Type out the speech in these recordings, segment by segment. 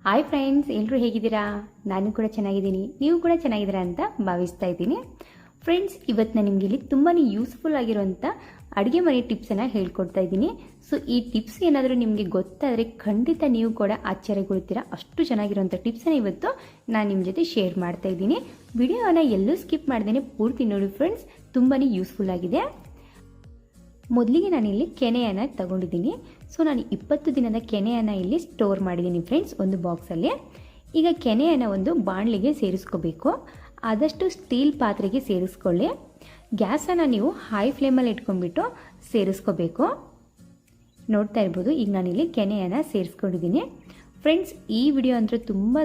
Hi friends, ಎಲ್ಲರೂ ಹೇಗಿದ್ದೀರಾ? ನಾನು ಕೂಡ ಚೆನ್ನಾಗಿದ್ದೀನಿ, ನೀವು ಕೂಡ ಚೆನ್ನಾಗಿದ್ದೀರಾ ಅಂತ ಭಾವಿಸ್ತಾ ಇದ್ದೀನಿ. ಫ್ರೆಂಡ್ಸ್, ಇವತ್ತು ನಾನು ನಿಮಗೆ ಇಲ್ಲಿ ತುಂಬಾ ಯೂಸ್ಫುಲ್ ಆಗಿರುವಂಥ ಅಡುಗೆ ಮನೆ ಟಿಪ್ಸನ್ನು ಹೇಳ್ಕೊಡ್ತಾ ಇದ್ದೀನಿ. ಸೊ ಈ ಟಿಪ್ಸ್ ಏನಾದರೂ ನಿಮಗೆ ಗೊತ್ತಾದರೆ ಖಂಡಿತ ನೀವು ಕೂಡ ಆಶ್ಚರ್ಯಗೊಳ್ತೀರಾ. ಅಷ್ಟು ಚೆನ್ನಾಗಿರುವಂಥ ಟಿಪ್ಸನ್ನು ಇವತ್ತು ನಾನು ನಿಮ್ಮ ಜೊತೆ ಶೇರ್ ಮಾಡ್ತಾ ಇದ್ದೀನಿ. ವಿಡಿಯೋನ ಎಲ್ಲೂ ಸ್ಕಿಪ್ ಮಾಡ್ದೇನೆ ಪೂರ್ತಿ ನೋಡಿ ಫ್ರೆಂಡ್ಸ್, ತುಂಬಾ ಯೂಸ್ಫುಲ್ ಆಗಿದೆ. ಮೊದಲಿಗೆ ನಾನಿಲ್ಲಿ ಕೆನೆಯನ್ನು ತಗೊಂಡಿದ್ದೀನಿ. ಸೊ ನಾನು 20 ದಿನದ ಕೆನೆಯನ್ನು ಇಲ್ಲಿ ಸ್ಟೋರ್ ಮಾಡಿದ್ದೀನಿ ಫ್ರೆಂಡ್ಸ್, ಒಂದು ಬಾಕ್ಸಲ್ಲಿ. ಈಗ ಕೆನೆಯನ್ನು ಒಂದು ಬಾಣಲಿಗೆ ಸೇರಿಸ್ಕೋಬೇಕು. ಆದಷ್ಟು ಸ್ಟೀಲ್ ಪಾತ್ರೆಗೆ ಸೇರಿಸ್ಕೊಳ್ಳಿ. ಗ್ಯಾಸನ್ನು ನೀವು ಹೈ ಫ್ಲೇಮಲ್ಲಿ ಇಟ್ಕೊಂಡ್ಬಿಟ್ಟು ಸೇರಿಸ್ಕೋಬೇಕು. ನೋಡ್ತಾ ಇರ್ಬೋದು, ಈಗ ನಾನಿಲ್ಲಿ ಕೆನೆಯನ್ನು ಸೇರಿಸ್ಕೊಂಡಿದ್ದೀನಿ. ಫ್ರೆಂಡ್ಸ್, ಈ ವಿಡಿಯೋ ಅಂದರೆ ತುಂಬಾ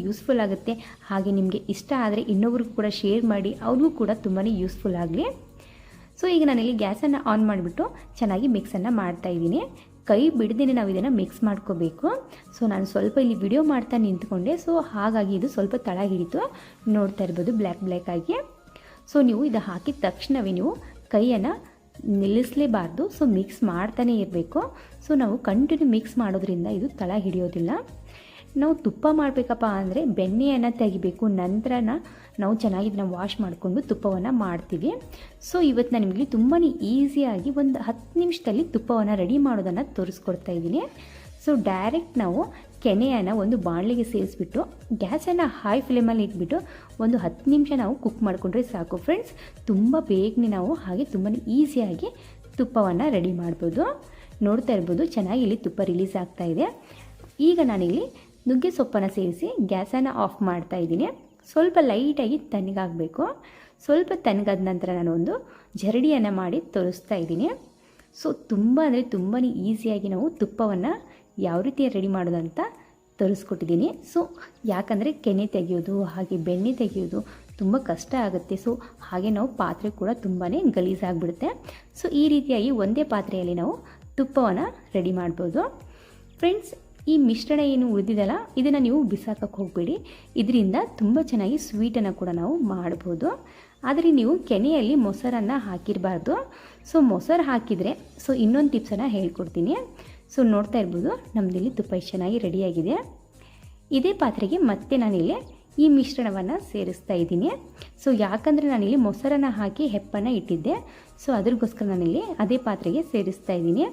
ಯೂಸ್ಫುಲ್ ಆಗುತ್ತೆ. ಹಾಗೆ ನಿಮಗೆ ಇಷ್ಟ ಆದರೆ ಇನ್ನೊಬ್ರಿಗೂ ಕೂಡ ಶೇರ್ ಮಾಡಿ, ಅವ್ರಿಗೂ ಕೂಡ ತುಂಬಾ ಯೂಸ್ಫುಲ್ ಆಗಲಿ. ಸೊ ಈಗ ನಾನಿಲ್ಲಿ ಗ್ಯಾಸನ್ನು ಆನ್ ಮಾಡಿಬಿಟ್ಟು ಚೆನ್ನಾಗಿ ಮಿಕ್ಸನ್ನು ಮಾಡ್ತಾಯಿದ್ದೀನಿ. ಕೈ ಬಿಡದೇನೆ ನಾವು ಇದನ್ನು ಮಿಕ್ಸ್ ಮಾಡ್ಕೋಬೇಕು. ಸೊ ನಾನು ಸ್ವಲ್ಪ ಇಲ್ಲಿ ವಿಡಿಯೋ ಮಾಡ್ತಾ ನಿಂತ್ಕೊಂಡೆ, ಸೊ ಹಾಗಾಗಿ ಇದು ಸ್ವಲ್ಪ ತಳ ಹಿಡಿತು. ನೋಡ್ತಾ ಇರ್ಬೋದು ಬ್ಲ್ಯಾಕ್ ಆಗಿ. ಸೊ ನೀವು ಇದು ಹಾಕಿದ ತಕ್ಷಣವೇ ನೀವು ಕೈಯನ್ನು ನಿಲ್ಲಿಸಲೇಬಾರ್ದು. ಸೊ ಮಿಕ್ಸ್ ಮಾಡ್ತಾನೆ ಇರಬೇಕು. ಸೊ ನಾವು ಕಂಟಿನ್ಯೂ ಮಿಕ್ಸ್ ಮಾಡೋದ್ರಿಂದ ಇದು ತಳ ಹಿಡಿಯೋದಿಲ್ಲ. ನಾವು ತುಪ್ಪ ಮಾಡಬೇಕಪ್ಪ ಅಂದರೆ ಬೆಣ್ಣೆಯನ್ನು ತೆಗಿಬೇಕು. ನಂತರ ನಾವು ಚೆನ್ನಾಗಿ ಇದನ್ನು ವಾಶ್ ಮಾಡಿಕೊಂಡು ತುಪ್ಪವನ್ನು ಮಾಡ್ತೀವಿ. ಸೊ ಇವತ್ತು ನಾನು ನಿಮಗೆ ತುಂಬಾ ಈಸಿಯಾಗಿ ಒಂದು 10 ನಿಮಿಷದಲ್ಲಿ ತುಪ್ಪವನ್ನು ರೆಡಿ ಮಾಡೋದನ್ನು ತೋರಿಸ್ಕೊಡ್ತಾ ಇದ್ದೀನಿ. ಸೊ ಡೈರೆಕ್ಟ್ ನಾವು ಕೆನೆಯನ್ನು ಒಂದು ಬಾಣಲಿಗೆ ಸೇರಿಸ್ಬಿಟ್ಟು ಗ್ಯಾಸನ್ನು ಹೈ ಫ್ಲೇಮಲ್ಲಿ ಇಟ್ಬಿಟ್ಟು ಒಂದು 10 ನಿಮಿಷ ನಾವು ಕುಕ್ ಮಾಡಿಕೊಂಡ್ರೆ ಸಾಕು ಫ್ರೆಂಡ್ಸ್. ತುಂಬ ಬೇಗನೆ ನಾವು ಹಾಗೆ ತುಂಬಾ ಈಸಿಯಾಗಿ ತುಪ್ಪವನ್ನು ರೆಡಿ ಮಾಡ್ಬೋದು. ನೋಡ್ತಾ ಇರ್ಬೋದು ಚೆನ್ನಾಗಿ ಇಲ್ಲಿ ತುಪ್ಪ ರಿಲೀಸ್ ಆಗ್ತಾ ಇದೆ. ಈಗ ನಾನಿಲ್ಲಿ ನುಗ್ಗೆ ಸೊಪ್ಪನ್ನು ಸೇರಿಸಿ ಗ್ಯಾಸನ್ನು ಆಫ್ ಮಾಡ್ತಾ ಇದ್ದೀನಿ. ಸ್ವಲ್ಪ ಲೈಟಾಗಿ ತಣ್ಣಗಾಗಬೇಕು. ಸ್ವಲ್ಪ ತಣ್ಣಗಾದ ನಂತರ ನಾನು ಒಂದು ಜರಡಿಯನ್ನು ಮಾಡಿ ತೋರಿಸ್ತಾ ಇದ್ದೀನಿ. ಸೊ ತುಂಬಾ ಈಸಿಯಾಗಿ ನಾವು ತುಪ್ಪವನ್ನು ಯಾವ ರೀತಿ ರೆಡಿ ಮಾಡೋದಂತ ತೋರಿಸ್ಕೊಟ್ಟಿದ್ದೀನಿ. ಸೊ ಯಾಕಂದರೆ ಕೆನೆ ತೆಗೆಯೋದು ಹಾಗೆ ಬೆಣ್ಣೆ ತೆಗೆಯೋದು ತುಂಬ ಕಷ್ಟ ಆಗುತ್ತೆ. ಸೊ ಹಾಗೆ ನಾವು ಪಾತ್ರೆ ಕೂಡ ತುಂಬಾ ಗಲೀಜಾಗಿಬಿಡುತ್ತೆ. ಸೊ ಈ ರೀತಿಯಾಗಿ ಒಂದೇ ಪಾತ್ರೆಯಲ್ಲಿ ನಾವು ತುಪ್ಪವನ್ನು ರೆಡಿ ಮಾಡ್ಬೋದು. ಫ್ರೆಂಡ್ಸ್, ಈ ಮಿಶ್ರಣ ಏನು ಉಳಿದಿದೆಯಲ್ಲ, ಇದನ್ನು ನೀವು ಬಿಸಾಕಕ್ಕೆ ಹೋಗಬೇಡಿ. ಇದರಿಂದ ತುಂಬ ಚೆನ್ನಾಗಿ ಸ್ವೀಟನ್ನು ಕೂಡ ನಾವು ಮಾಡ್ಬೋದು. ಆದರೆ ನೀವು ಕೆನೆಯಲ್ಲಿ ಮೊಸರನ್ನು ಹಾಕಿರಬಾರ್ದು. ಸೊ ಮೊಸರು ಹಾಕಿದರೆ ಇನ್ನೊಂದು ಟಿಪ್ಸನ್ನು ಹೇಳ್ಕೊಡ್ತೀನಿ. ಸೊ ನೋಡ್ತಾ ಇರ್ಬೋದು ನಮ್ಮದಿಲ್ಲಿ ತುಪ್ಪ ಎಷ್ಟು ಚೆನ್ನಾಗಿ ರೆಡಿಯಾಗಿದೆ. ಇದೇ ಪಾತ್ರೆಗೆ ಮತ್ತೆ ನಾನಿಲ್ಲಿ ಈ ಮಿಶ್ರಣವನ್ನು ಸೇರಿಸ್ತಾ ಇದ್ದೀನಿ. ಸೊ ಯಾಕಂದರೆ ನಾನಿಲ್ಲಿ ಮೊಸರನ್ನು ಹಾಕಿ ಹೆಪ್ಪನ್ನು ಇಟ್ಟಿದ್ದೆ. ಸೊ ಅದ್ರಗೋಸ್ಕರ ನಾನಿಲ್ಲಿ ಅದೇ ಪಾತ್ರೆಗೆ ಸೇರಿಸ್ತಾ ಇದ್ದೀನಿ.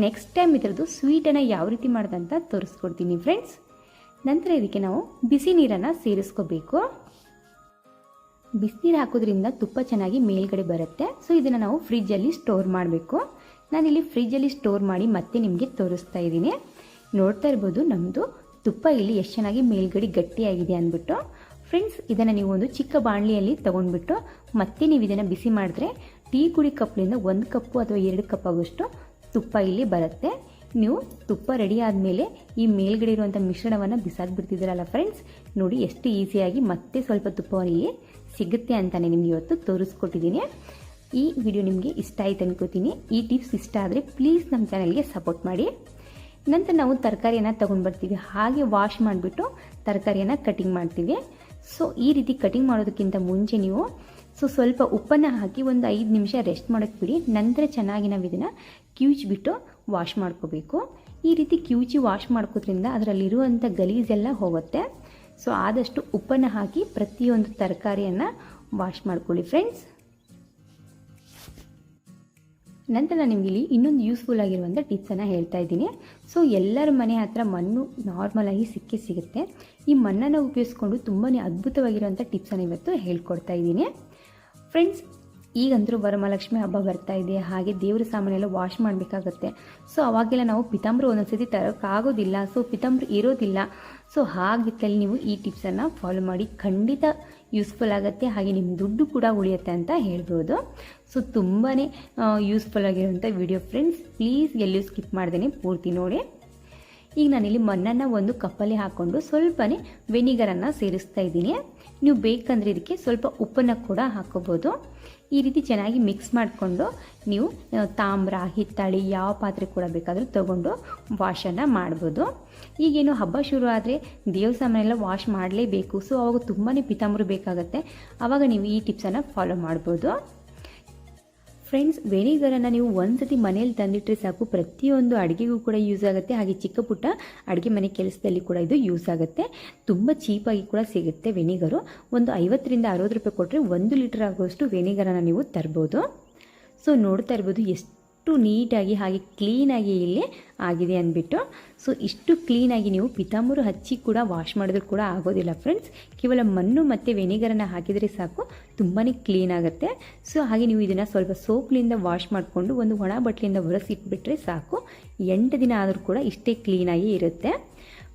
ನೆಕ್ಸ್ಟ್ ಟೈಮ್ ಇದರದ್ದು ಸ್ವೀಟನ್ನು ಯಾವ ರೀತಿ ಮಾಡೋದಂತ ತೋರಿಸ್ಕೊಡ್ತೀನಿ ಫ್ರೆಂಡ್ಸ್. ನಂತರ ಇದಕ್ಕೆ ನಾವು ಬಿಸಿ ನೀರನ್ನು ಸೇರಿಸ್ಕೋಬೇಕು. ಬಿಸಿನೀರು ಹಾಕೋದ್ರಿಂದ ತುಪ್ಪ ಚೆನ್ನಾಗಿ ಮೇಲ್ಗಡೆ ಬರುತ್ತೆ. ಸೊ ಇದನ್ನು ನಾವು ಫ್ರಿಜ್ಜಲ್ಲಿ ಸ್ಟೋರ್ ಮಾಡಬೇಕು. ನಾನಿಲ್ಲಿ ಫ್ರಿಜ್ಜಲ್ಲಿ ಸ್ಟೋರ್ ಮಾಡಿ ಮತ್ತೆ ನಿಮಗೆ ತೋರಿಸ್ತಾ ಇದ್ದೀನಿ. ನೋಡ್ತಾ ಇರ್ಬೋದು ನಮ್ಮದು ತುಪ್ಪ ಇಲ್ಲಿ ಎಷ್ಟು ಚೆನ್ನಾಗಿ ಮೇಲ್ಗಡೆ ಗಟ್ಟಿಯಾಗಿದೆ ಅಂದ್ಬಿಟ್ಟು. ಫ್ರೆಂಡ್ಸ್, ಇದನ್ನು ನೀವು ಒಂದು ಚಿಕ್ಕ ಬಾಣಲಿಯಲ್ಲಿ ತೊಗೊಂಡ್ಬಿಟ್ಟು ಮತ್ತೆ ನೀವು ಇದನ್ನು ಬಿಸಿ ಮಾಡಿದ್ರೆ ಟೀ ಕುಡಿ ಕಪ್ಲಿಂದ 1 ಕಪ್ಪು ಅಥವಾ 2 ಕಪ್ ಆಗೋಷ್ಟು ತುಪ್ಪ ಇಲ್ಲಿ ಬರುತ್ತೆ. ನೀವು ತುಪ್ಪ ರೆಡಿ ಆದಮೇಲೆ ಈ ಮೇಲ್ಗಡೆ ಇರುವಂಥ ಮಿಶ್ರಣವನ್ನು ಬಿಸಾಕ್ಬಿಡ್ತಿದ್ದೀರಲ್ಲ ಫ್ರೆಂಡ್ಸ್, ನೋಡಿ ಎಷ್ಟು ಈಸಿಯಾಗಿ ಮತ್ತೆ ಸ್ವಲ್ಪ ತುಪ್ಪವನ್ನು ಇಲ್ಲಿ ಸಿಗುತ್ತೆ ಅಂತಲೇ ನಿಮಗೆ ಇವತ್ತು ತೋರಿಸ್ಕೊಟ್ಟಿದ್ದೀನಿ. ಈ ವಿಡಿಯೋ ನಿಮಗೆ ಇಷ್ಟ ಆಯ್ತು ಅನ್ಕೋತೀನಿ. ಈ ಟಿಪ್ಸ್ ಇಷ್ಟ ಆದರೆ ಪ್ಲೀಸ್ ನಮ್ಮ ಚಾನಲ್ಗೆ ಸಪೋರ್ಟ್ ಮಾಡಿ. ನಂತರ ನಾವು ತರಕಾರಿಯನ್ನು ತೊಗೊಂಡು ಬರ್ತೀವಿ. ಹಾಗೆ ವಾಶ್ ಮಾಡಿಬಿಟ್ಟು ತರಕಾರಿಯನ್ನು ಕಟಿಂಗ್ ಮಾಡ್ತೀವಿ. ಸೊ ಈ ರೀತಿ ಕಟಿಂಗ್ ಮಾಡೋದಕ್ಕಿಂತ ಮುಂಚೆ ನೀವು ಸ್ವಲ್ಪ ಉಪ್ಪನ್ನು ಹಾಕಿ ಒಂದು 5 ನಿಮಿಷ ರೆಸ್ಟ್ ಮಾಡೋಕ್ಕೆ ಬಿಡಿ. ನಂತರ ಚೆನ್ನಾಗಿ ನಾವು ಇದನ್ನು ಕಿವುಚಿಬಿಟ್ಟು ವಾಶ್ ಮಾಡ್ಕೋಬೇಕು. ಈ ರೀತಿ ಕಿವುಚಿ ವಾಶ್ ಮಾಡ್ಕೋದ್ರಿಂದ ಅದರಲ್ಲಿರುವಂಥ ಗಲೀಜೆಲ್ಲ ಹೋಗುತ್ತೆ. ಸೊ ಆದಷ್ಟು ಉಪ್ಪನ್ನು ಹಾಕಿ ಪ್ರತಿಯೊಂದು ತರಕಾರಿಯನ್ನು ವಾಶ್ ಮಾಡ್ಕೊಳ್ಳಿ ಫ್ರೆಂಡ್ಸ್. ನಂತರ ನಾನು ನಿಮಗೆ ಇಲ್ಲಿ ಇನ್ನೊಂದು ಯೂಸ್ಫುಲ್ ಆಗಿರುವಂಥ ಟಿಪ್ಸನ್ನು ಹೇಳ್ತಾ ಇದ್ದೀನಿ. ಸೊ ಎಲ್ಲರ ಮನೆ ಹತ್ರ ಮಣ್ಣು ನಾರ್ಮಲಾಗಿ ಸಿಗುತ್ತೆ. ಈ ಮಣ್ಣನ್ನು ಉಪಯೋಗಿಸ್ಕೊಂಡು ತುಂಬಾ ಅದ್ಭುತವಾಗಿರುವಂಥ ಟಿಪ್ಸನ್ನು ಇವತ್ತು ಹೇಳ್ಕೊಡ್ತಾ ಇದ್ದೀನಿ ಫ್ರೆಂಡ್ಸ್. ಈಗಂತರೂ ವರಮಹಾಲಕ್ಷ್ಮಿ ಹಬ್ಬ ಬರ್ತಾ ಇದೆ. ಹಾಗೆ ದೇವ್ರ ಸಾಮಾನೆಲ್ಲ ವಾಶ್ ಮಾಡಬೇಕಾಗತ್ತೆ. ಸೊ ಅವಾಗೆಲ್ಲ ನಾವು ಪಿತಾಂಬರು ಒಂದೊಂದ್ಸತಿ ತರೋಕ್ಕಾಗೋದಿಲ್ಲ. ಸೊ ಪಿತಾಂಬರು ಇರೋದಿಲ್ಲ. ಸೊ ಹಾಗಿತ್ತಲ್ಲಿ ನೀವು ಈ ಟಿಪ್ಸನ್ನು ಫಾಲೋ ಮಾಡಿ, ಖಂಡಿತ ಯೂಸ್ಫುಲ್ ಆಗುತ್ತೆ. ಹಾಗೆ ನಿಮ್ಮ ದುಡ್ಡು ಕೂಡ ಉಳಿಯುತ್ತೆ ಅಂತ ಹೇಳ್ಬೋದು. ಸೊ ತುಂಬಾ ಯೂಸ್ಫುಲ್ ಆಗಿರುವಂಥ ವಿಡಿಯೋ ಫ್ರೆಂಡ್ಸ್. ಪ್ಲೀಸ್ ಎಲ್ಲೂ ಸ್ಕಿಪ್ ಮಾಡ್ದೇನೆ ಪೂರ್ತಿ ನೋಡಿ. ಈಗ ನಾನಿಲ್ಲಿ ಮಣ್ಣನ್ನು ಒಂದು ಕಪ್ಪಲ್ಲಿ ಹಾಕ್ಕೊಂಡು ಸ್ವಲ್ಪನೇ ವೆನಿಗರನ್ನು ಸೇರಿಸ್ತಾ ಇದ್ದೀನಿ. ನೀವು ಬೇಕಂದರೆ ಇದಕ್ಕೆ ಸ್ವಲ್ಪ ಉಪ್ಪನ್ನು ಕೂಡ ಹಾಕೋಬೋದು. ಈ ರೀತಿ ಚೆನ್ನಾಗಿ ಮಿಕ್ಸ್ ಮಾಡಿಕೊಂಡು ನೀವು ತಾಮ್ರ, ಹಿತ್ತಾಳಿ ಯಾವ ಪಾತ್ರೆ ಕೂಡ ಬೇಕಾದರೂ ತೊಗೊಂಡು ವಾಶನ್ನು ಮಾಡ್ಬೋದು. ಈಗೇನು ಹಬ್ಬ ಶುರು ಆದರೆ ದೇವ್ರ ಸಾಮಾನೆಲ್ಲ ವಾಶ್ ಮಾಡಲೇಬೇಕು. ಸೊ ಅವಾಗ ತುಂಬಾ ಪಿತಾಂಬರು ಬೇಕಾಗುತ್ತೆ. ಆವಾಗ ನೀವು ಈ ಟಿಪ್ಸನ್ನು ಫಾಲೋ ಮಾಡ್ಬೋದು. ಫ್ರೆಂಡ್ಸ್, ವೆನಿಗರನ್ನು ನೀವು ಒಂದ್ಸತಿ ಮನೇಲಿ ತಂದಿಟ್ಟರೆ ಸಾಕು, ಪ್ರತಿಯೊಂದು ಅಡುಗೆಗೂ ಕೂಡ ಯೂಸ್ ಆಗುತ್ತೆ. ಹಾಗೆ ಚಿಕ್ಕ ಪುಟ್ಟ ಅಡುಗೆ ಮನೆ ಕೆಲಸದಲ್ಲಿ ಕೂಡ ಇದು ಯೂಸ್ ಆಗುತ್ತೆ. ತುಂಬ ಚೀಪಾಗಿ ಕೂಡ ಸಿಗುತ್ತೆ ವೆನಿಗರು. ಒಂದು 50ರಿಂದ 60 ರೂಪಾಯಿ ಕೊಟ್ಟರೆ 1 ಲೀಟರ್ ಆಗುವಷ್ಟು ವೆನಿಗರನ್ನು ನೀವು ತರ್ಬೋದು. ಸೊ ನೋಡ್ತಾ ಇರ್ಬೋದು ಎಷ್ಟು ನೀಟಾಗಿ ಹಾಗೆ ಕ್ಲೀನಾಗಿ ಇಲ್ಲಿ ಆಗಿದೆ ಅಂದ್ಬಿಟ್ಟು. ಸೊ ಇಷ್ಟು ಕ್ಲೀನಾಗಿ ನೀವು ಪಿತಾಂಬರು ಹಚ್ಚಿ ಕೂಡ ವಾಶ್ ಮಾಡಿದ್ರು ಕೂಡ ಆಗೋದಿಲ್ಲ ಫ್ರೆಂಡ್ಸ್. ಕೇವಲ ಮಣ್ಣು ಮತ್ತು ವೆನಿಗರನ್ನು ಹಾಕಿದರೆ ಸಾಕು, ತುಂಬಾ ಕ್ಲೀನ್ ಆಗುತ್ತೆ. ಸೊ ಹಾಗೆ ನೀವು ಇದನ್ನು ಸ್ವಲ್ಪ ಸೋಪ್ಲಿಂದ ವಾಶ್ ಮಾಡಿಕೊಂಡು ಒಂದು ಒಣ ಬಟ್ಟಲಿಂದ ಒರೆಸಿಟ್ಬಿಟ್ರೆ ಸಾಕು, 8 ದಿನ ಆದರೂ ಕೂಡ ಇಷ್ಟೇ ಕ್ಲೀನಾಗಿ ಇರುತ್ತೆ.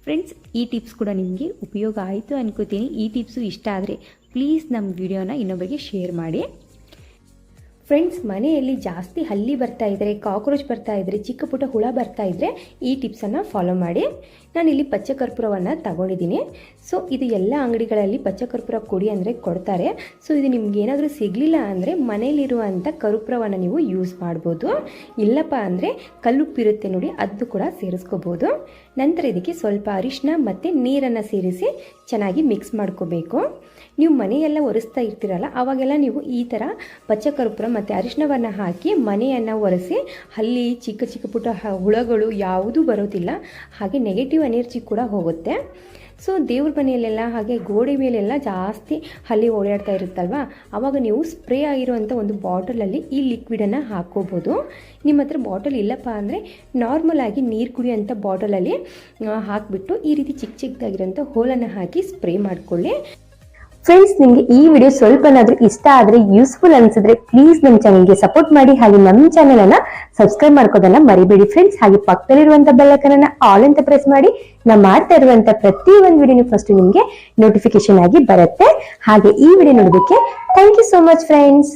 ಫ್ರೆಂಡ್ಸ್, ಈ ಟಿಪ್ಸ್ ಕೂಡ ನಿಮಗೆ ಉಪಯೋಗ ಆಯಿತು ಅನ್ಕೋತೀನಿ. ಈ ಟಿಪ್ಸು ಇಷ್ಟ ಆದರೆ ಪ್ಲೀಸ್ ನಮ್ಮ ವಿಡಿಯೋನ ಇನ್ನೊಬ್ಬರಿಗೆ ಶೇರ್ ಮಾಡಿ. ಫ್ರೆಂಡ್ಸ್, ಮನೆಯಲ್ಲಿ ಜಾಸ್ತಿ ಹಲ್ಲಿ ಬರ್ತಾ ಇದ್ದರೆ, ಕಾಕ್ರೋಚ್ ಬರ್ತಾ ಇದ್ದರೆ, ಚಿಕ್ಕ ಪುಟ್ಟ ಹುಳ ಬರ್ತಾ ಇದ್ದರೆ ಈ ಟಿಪ್ಸನ್ನು ಫಾಲೋ ಮಾಡಿ. ನಾನಿಲ್ಲಿ ಪಚ್ಚ ಕರ್ಪೂರವನ್ನು ತಗೊಂಡಿದ್ದೀನಿ. ಸೊ ಇದು ಎಲ್ಲ ಅಂಗಡಿಗಳಲ್ಲಿ ಪಚ್ಚ ಕರ್ಪೂರ ಕೊಡಿ ಅಂದರೆ ಕೊಡ್ತಾರೆ. ಸೊ ಇದು ನಿಮ್ಗೆ ಏನಾದರೂ ಸಿಗಲಿಲ್ಲ ಅಂದರೆ ಮನೇಲಿರುವಂಥ ಕರ್ಪೂರವನ್ನು ನೀವು ಯೂಸ್ ಮಾಡ್ಬೋದು. ಇಲ್ಲಪ್ಪ ಅಂದರೆ ಕಲ್ಲುಪ್ಪಿರುತ್ತೆ ನೋಡಿ, ಅದು ಕೂಡ ಸೇರಿಸ್ಕೋಬೋದು. ನಂತರ ಇದಕ್ಕೆ ಸ್ವಲ್ಪ ಅರಿಶಿನ ಮತ್ತು ನೀರನ್ನು ಸೇರಿಸಿ ಚೆನ್ನಾಗಿ ಮಿಕ್ಸ್ ಮಾಡ್ಕೋಬೇಕು. ನೀವು ಮನೆಯೆಲ್ಲ ಒರೆಸ್ತಾ ಇರ್ತೀರಲ್ಲ, ಆವಾಗೆಲ್ಲ ನೀವು ಈ ಥರ ಪಚ್ಚ ಕರ್ಪೂರ ಮತ್ತು ಅರಿಶಿನವನ್ನು ಹಾಕಿ ಮನೆಯನ್ನು ಒರೆಸಿ ಹಲ್ಲಿ ಚಿಕ್ಕ ಚಿಕ್ಕ ಪುಟ್ಟ ಹುಳಗಳು ಯಾವುದೂ ಬರೋದಿಲ್ಲ. ಹಾಗೆ ನೆಗೆಟಿವ್ ಎನರ್ಜಿ ಕೂಡ ಹೋಗುತ್ತೆ. ಸೊ ದೇವ್ರ ಮನೆಯಲ್ಲೆಲ್ಲ ಹಾಗೆ ಗೋಡೆ ಮೇಲೆಲ್ಲ ಜಾಸ್ತಿ ಹಲ್ಲಿ ಓಡಾಡ್ತಾ ಇರುತ್ತಲ್ವ, ಆವಾಗ ನೀವು ಸ್ಪ್ರೇ ಆಗಿರುವಂಥ ಒಂದು ಬಾಟಲಲ್ಲಿ ಈ ಲಿಕ್ವಿಡನ್ನು ಹಾಕ್ಕೋಬೋದು. ನಿಮ್ಮ ಹತ್ರ ಬಾಟಲ್ ಇಲ್ಲಪ್ಪ ಅಂದರೆ ನಾರ್ಮಲ್ ಆಗಿ ನೀರು ಕುಡಿಯೋಂಥ ಬಾಟಲಲ್ಲಿ ಹಾಕಿಬಿಟ್ಟು ಈ ರೀತಿ ಚಿಕ್ಕ ಚಿಕ್ಕದಾಗಿರೋಂಥ ಹೋಲನ್ನು ಹಾಕಿ ಸ್ಪ್ರೇ ಮಾಡಿಕೊಳ್ಳಿ. ಫ್ರೆಂಡ್ಸ್, ನಿಮಗೆ ಈ ವಿಡಿಯೋ ಸ್ವಲ್ಪನಾದ್ರೂ ಇಷ್ಟ ಆದ್ರೆ, ಯೂಸ್ಫುಲ್ ಅನ್ಸಿದ್ರೆ ಪ್ಲೀಸ್ ನಮ್ಮ ಚಾನೆಲ್ಗೆ ಸಪೋರ್ಟ್ ಮಾಡಿ. ಹಾಗೆ ನಮ್ಮ ಚಾನೆಲ್ ಅನ್ನ ಸಬ್ಸ್ಕ್ರೈಬ್ ಮಾಡ್ಕೋದನ್ನ ಮರಿಬೇಡಿ ಫ್ರೆಂಡ್ಸ್. ಹಾಗೆ ಪಕ್ಕದಲ್ಲಿರುವಂತ ಬೆಲ್ ಐಕಾನ್ ಅನ್ನ ಆಲ್ ಅಂತ ಪ್ರೆಸ್ ಮಾಡಿ. ನಾವು ಮಾಡ್ತಾ ಇರುವಂತ ಪ್ರತಿ ಒಂದು ವಿಡಿಯೋ ಫಸ್ಟ್ ನಿಮ್ಗೆ ನೋಟಿಫಿಕೇಶನ್ ಆಗಿ ಬರುತ್ತೆ. ಹಾಗೆ ಈ ವಿಡಿಯೋ ನೋಡೋದಕ್ಕೆ thank you so much friends.